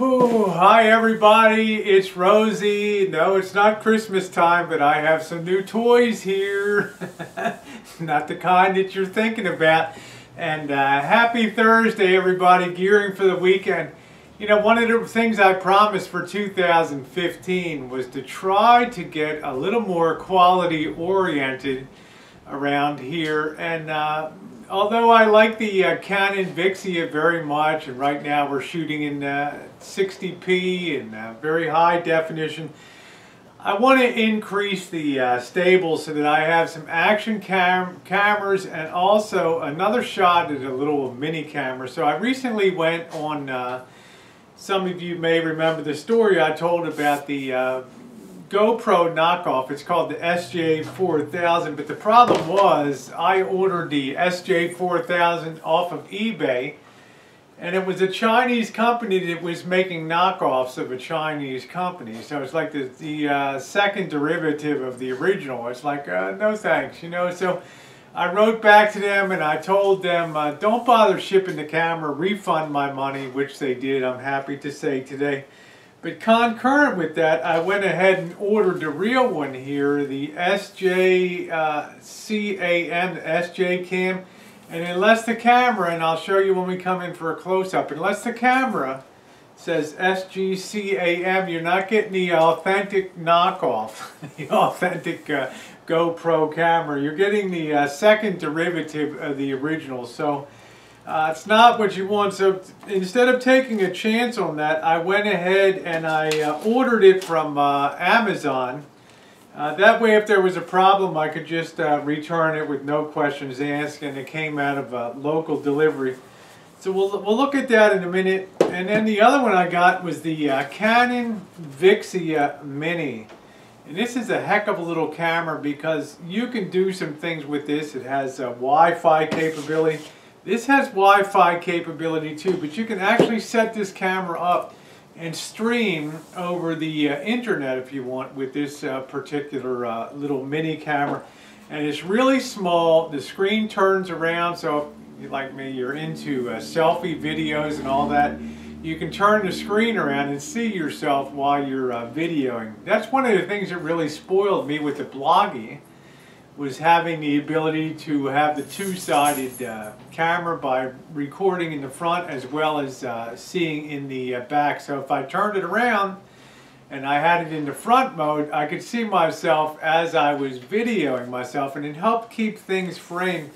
Whew, hi everybody, it's Rosie. No, it's not Christmas time, but I have some new toys here. Not the kind that you're thinking about. And happy Thursday everybody, gearing for the weekend. You know, one of the things I promised for 2015 was to try to get a little more quality oriented around here. And although I like the Canon VIXIA very much, and right now we're shooting in 60p and very high definition, I want to increase the stable so that I have some action cameras and also another shot at a little mini camera. So I recently went on, some of you may remember the story I told about the GoPro knockoff. It's called the SJ4000, but the problem was I ordered the SJ4000 off of eBay, and it was a Chinese company that was making knockoffs of a Chinese company. So it's like the second derivative of the original. It's like, no thanks, you know. So I wrote back to them and I told them, don't bother shipping the camera, refund my money, which they did, I'm happy to say today. But concurrent with that, I went ahead and ordered the real one here, the SJCAM, the SJCAM. And unless the camera, and I'll show you when we come in for a close-up, unless the camera says SJCAM, you're not getting the authentic knockoff, the authentic GoPro camera. You're getting the second derivative of the original. So it's not what you want. So instead of taking a chance on that, I went ahead and I ordered it from Amazon. That way, if there was a problem, I could just return it with no questions asked, and it came out of local delivery. So we'll look at that in a minute. And then the other one I got was the Canon VIXIA Mini. And this is a heck of a little camera because you can do some things with this. It has Wi-Fi capability. This has Wi-Fi capability too, but you can actually set this camera up and stream over the internet if you want with this particular little mini camera. And it's really small. The screen turns around, so if you, like me, you're into selfie videos and all that, you can turn the screen around and see yourself while you're videoing. That's one of the things that really spoiled me with the Bloggy, was having the ability to have the two-sided camera by recording in the front as well as seeing in the back. So if I turned it around and I had it in the front mode, I could see myself as I was videoing myself, and it helped keep things framed.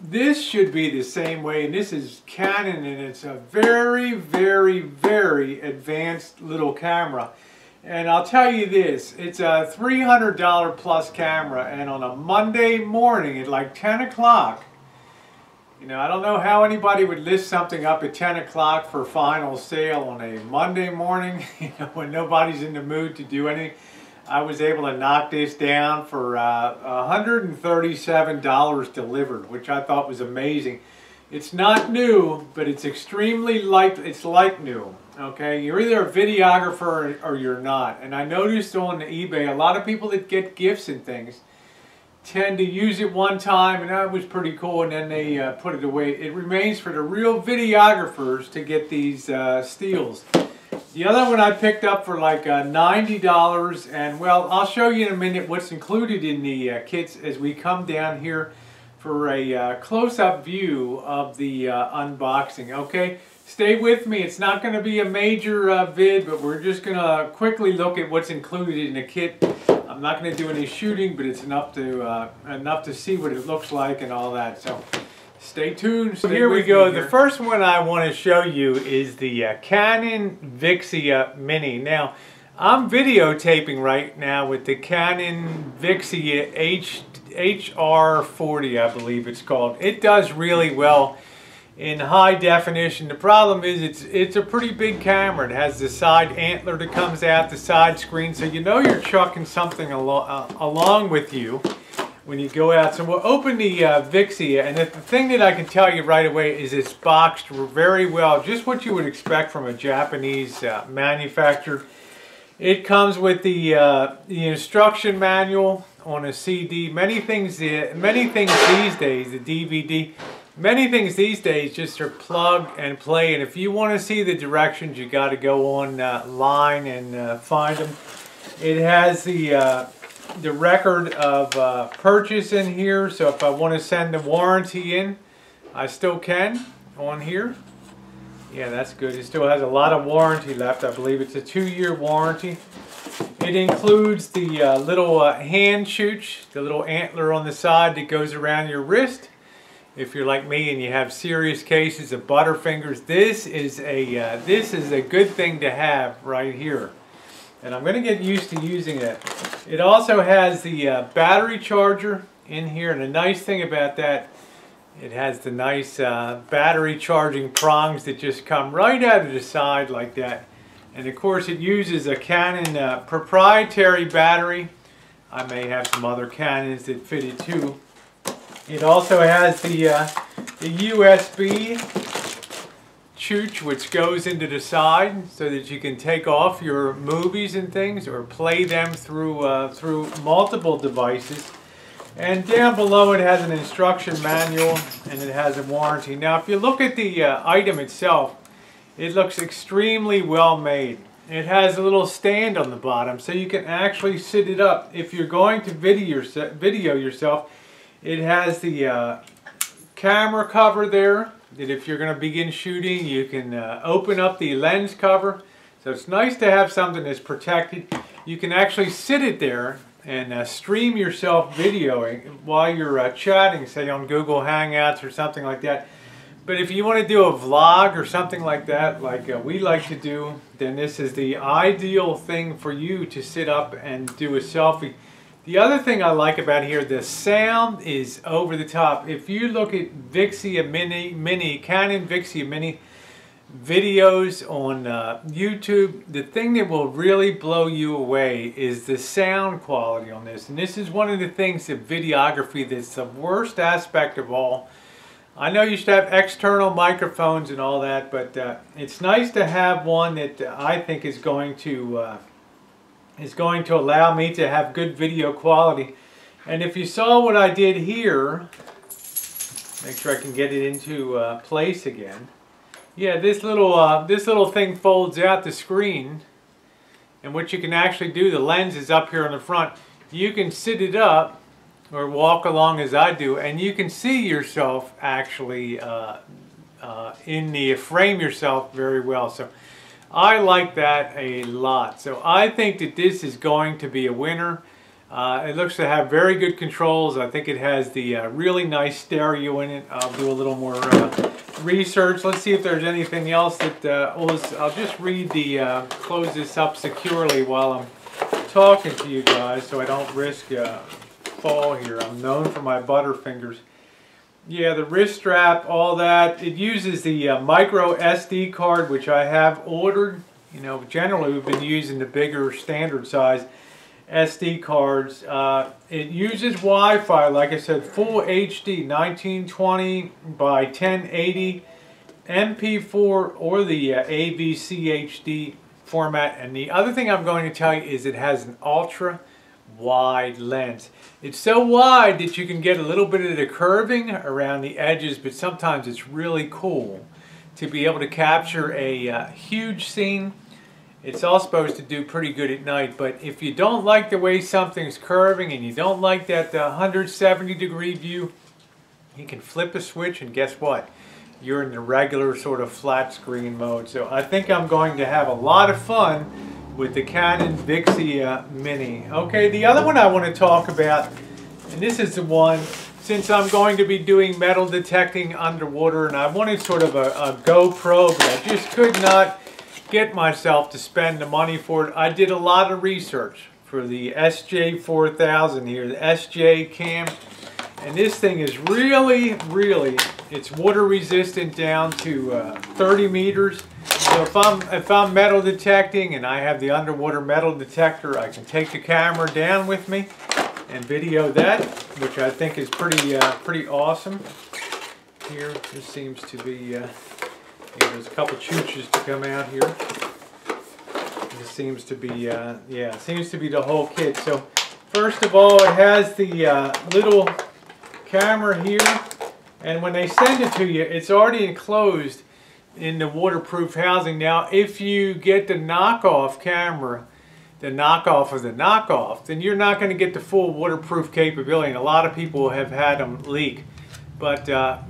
This should be the same way, and this is Canon, and it's a very, very, very advanced little camera. And I'll tell you this, it's a $300 plus camera, and on a Monday morning at like 10 o'clock, you know, I don't know how anybody would list something up at 10 o'clock for final sale on a Monday morning, you know, when nobody's in the mood to do anything. I was able to knock this down for $137 delivered, which I thought was amazing. It's not new, but it's extremely light. It's like new. Okay, you're either a videographer or you're not. And I noticed on eBay, a lot of people that get gifts and things tend to use it one time, and that was pretty cool, and then they put it away. It remains for the real videographers to get these steals. The other one I picked up for like $90, and well, I'll show you in a minute what's included in the kits as we come down here for a close-up view of the unboxing. Okay, stay with me. It's not going to be a major vid, but we're just going to quickly look at what's included in the kit. I'm not going to do any shooting, but it's enough to see what it looks like and all that. So stay tuned. So here we go. The first one I want to show you is the Canon VIXIA Mini. Now, I'm videotaping right now with the Canon VIXIA HR40, I believe it's called. It does really well in high definition. The problem is it's a pretty big camera. It has the side antler that comes out, the side screen, so you know you're chucking something along with you when you go out. So we'll open the VIXIA, and the thing that I can tell you right away is it's boxed very well, just what you would expect from a Japanese manufacturer. It comes with the instruction manual on a CD. Many things these days, the DVD, many things these days just are plug and play, and if you want to see the directions, you got to go online and find them. It has the record of purchase in here, so if I want to send the warranty in, I still can on here. Yeah, that's good. It still has a lot of warranty left. I believe it's a 2-year warranty. It includes the little hand chooch, the little antler on the side that goes around your wrist. If you're like me and you have serious cases of butterfingers, this is a good thing to have right here. And I'm going to get used to using it. It also has the battery charger in here, and the nice thing about that, it has the nice battery charging prongs that just come right out of the side like that. And of course it uses a Canon proprietary battery. I may have some other Canons that fit it too. It also has the USB chooch, which goes into the side so that you can take off your movies and things or play them through multiple devices. And down below it has an instruction manual and it has a warranty. Now if you look at the item itself, it looks extremely well made. It has a little stand on the bottom so you can actually sit it up. If you're going to video yourself, it has the camera cover there that if you're going to begin shooting, you can open up the lens cover. So it's nice to have something that's protected. You can actually sit it there and stream yourself videoing while you're chatting, say on Google Hangouts or something like that. But if you want to do a vlog or something like that, like we like to do, then this is the ideal thing for you to sit up and do a selfie. The other thing I like about here, the sound is over the top. If you look at VIXIA Mini, Canon VIXIA Mini videos on YouTube, the thing that will really blow you away is the sound quality on this. And this is one of the things of videography that's the worst aspect of all. I know you should have external microphones and all that, but it's nice to have one that I think is going to allow me to have good video quality. And if you saw what I did here, make sure I can get it into place again. Yeah, this little thing folds out the screen, and what you can actually do, the lens is up here on the front. You can sit it up or walk along as I do, and you can see yourself actually frame yourself very well. So I like that a lot. So I think that this is going to be a winner. It looks to have very good controls. I think it has the really nice stereo in it. I'll do a little more research. Let's see if there's anything else that I'll just read close this up securely while I'm talking to you guys so I don't risk fall here. I'm known for my butterfingers. Yeah, the wrist strap, all that. It uses the micro SD card, which I have ordered. You know, generally we've been using the bigger standard size SD cards. It uses Wi-Fi, like I said, full HD, 1920 by 1080, MP4 or the AVCHD format. And the other thing I'm going to tell you is it has an ultra wide lens. It's so wide that you can get a little bit of the curving around the edges, but sometimes it's really cool to be able to capture a huge scene. It's all supposed to do pretty good at night, but if you don't like the way something's curving and you don't like that 170-degree view, you can flip a switch and guess what? You're in the regular sort of flat screen mode. So I think I'm going to have a lot of fun with the Canon VIXIA Mini. Okay, the other one I want to talk about, and this is the one, since I'm going to be doing metal detecting underwater, and I wanted sort of a GoPro, but I just could not get myself to spend the money for it. I did a lot of research for the SJ4000 here, the SJ and this thing is really, it's water resistant down to 30 meters. So if I'm metal detecting and I have the underwater metal detector, I can take the camera down with me and video that, which I think is pretty awesome. Here, this seems to be, there's a couple chooches to come out here. This seems to be, yeah, it seems to be the whole kit. So first of all, it has the little camera here And when they send it to you, it's already enclosed in the waterproof housing. Now, if you get the knockoff camera, the knockoff of the knockoff, then you're not going to get the full waterproof capability. And a lot of people have had them leak. But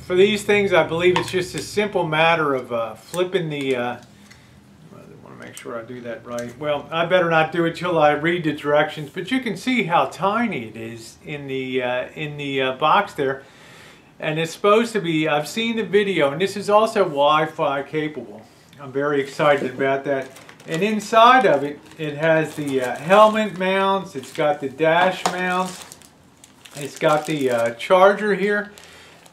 for these things, I believe it's just a simple matter of flipping the... I want to make sure I do that right. Well, I better not do it till I read the directions. But you can see how tiny it is in the box there. And it's supposed to be, I've seen the video, and this is also Wi-Fi capable. I'm very excited about that. And inside of it, it has the helmet mounts, it's got the dash mounts, it's got the charger here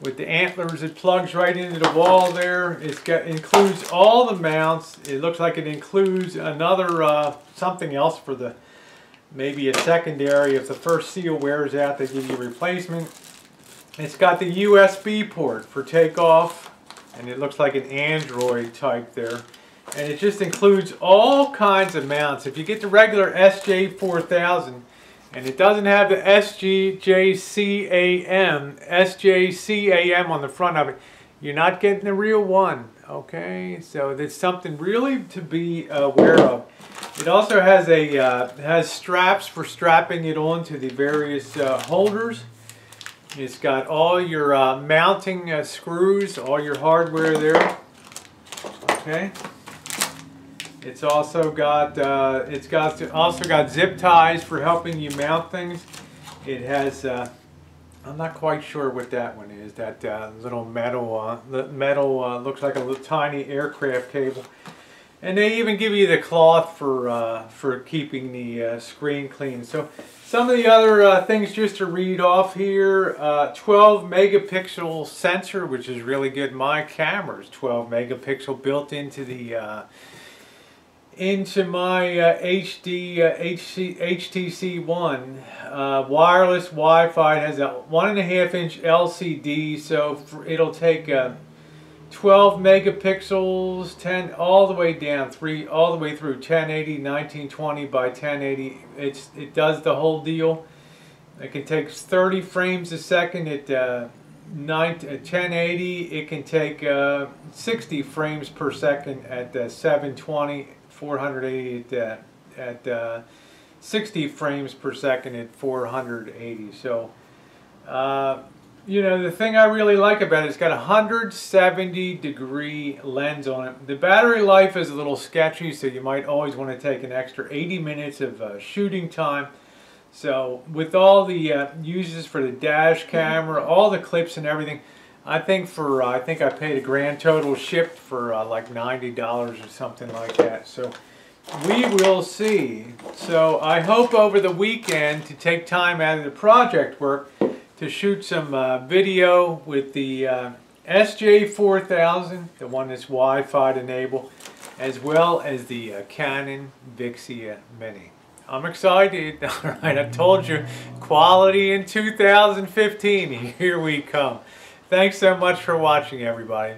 with the antlers that plugs right into the wall there. Includes all the mounts. It looks like it includes another something else for the, maybe a secondary. If the first seal wears out, they give you a replacement. It's got the USB port for takeoff, and it looks like an Android type there. And it just includes all kinds of mounts. If you get the regular SJ4000, and it doesn't have the SJCAM on the front of it, you're not getting the real one. Okay, so that's something really to be aware of. It also has has straps for strapping it onto the various holders. It's got all your mounting screws, all your hardware there. Okay. It's also got zip ties for helping you mount things. It has I'm not quite sure what that one is. That little metal looks like a little tiny aircraft cable. And they even give you the cloth for keeping the screen clean. So some of the other things just to read off here, 12 megapixel sensor, which is really good. My camera's 12 megapixel built into the into my HTC One. Wireless Wi-Fi. It has a 1.5 inch LCD, so it'll take 12 megapixels, 10 all the way down, all the way through 1080, 1920 by 1080. It does the whole deal. It can take 30 frames a second at 1080. It can take 60 frames per second at 720, 480 at 60 frames per second at 480. So you know, the thing I really like about it, it's got a 170-degree lens on it. The battery life is a little sketchy, so you might always want to take an extra 80 minutes of shooting time. So with all the uses for the dash camera, all the clips and everything, I think I paid a grand total shipped for like $90 or something like that. So we will see. So I hope over the weekend to take time out of the project work to shoot some video with the SJ4000, the one that's Wi-Fi enabled, as well as the Canon VIXIA Mini. I'm excited. All right, I told you, quality in 2015. Here we come. Thanks so much for watching, everybody.